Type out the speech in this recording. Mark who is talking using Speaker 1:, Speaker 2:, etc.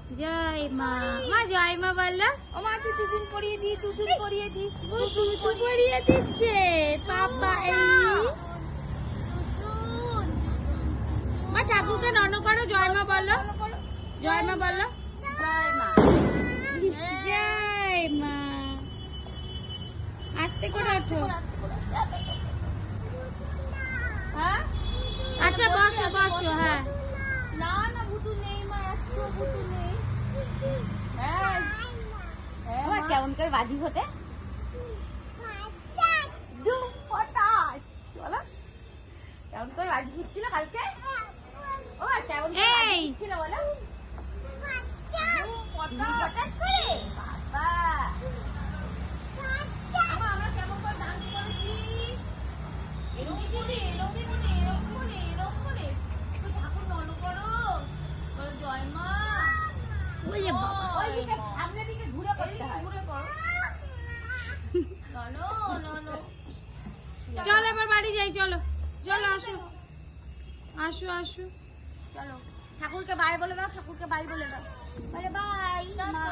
Speaker 1: জয় মা। মা জয় মা বললো।
Speaker 2: ও মা তুতুন পরিয়ে দি, তুতুন পরিয়ে দি।
Speaker 1: তুতু পরিয়ে দিচ্ছে বাবা। মা ঠাকুরকে নন করো, জয় মা বললো, জয় মা বললো।
Speaker 2: জয় মা।
Speaker 1: জয় মা। আস্তে করে ওঠো।
Speaker 2: হ্যাঁ
Speaker 1: আচ্ছা বসো বসো। হ্যাঁ
Speaker 2: না না ভুতু নেই মা, একটু ভুতু নেই। হ্যাঁ হ্যাঁ কেমন করে বাজি ফোটে? পটাশ বলো কেমন করে বাজি ফুটছিল কালকে? ও কেমন করে বাজি ফুটছিল বলো? পটাশ করে বাবা। আমরা কেমন করে ডান্স করেছি, এরকম করে এরকম করে এরকম করে এরকম করে। তুই ঠাকুর নন করো, বলো জয় মা।
Speaker 1: বলে বাবা।
Speaker 2: ওই দিকে সামনের দিকে ঘুরে করতে হয়, ঘুরে করো। ননো ননো
Speaker 1: চলো এবার বাড়ি যাই। চলো চলো আসো আসো আসো।
Speaker 2: চলো ঠাকুরকে বাই বলে দাও, ঠাকুরকে বাই বলে দাও। বলে বাই মা।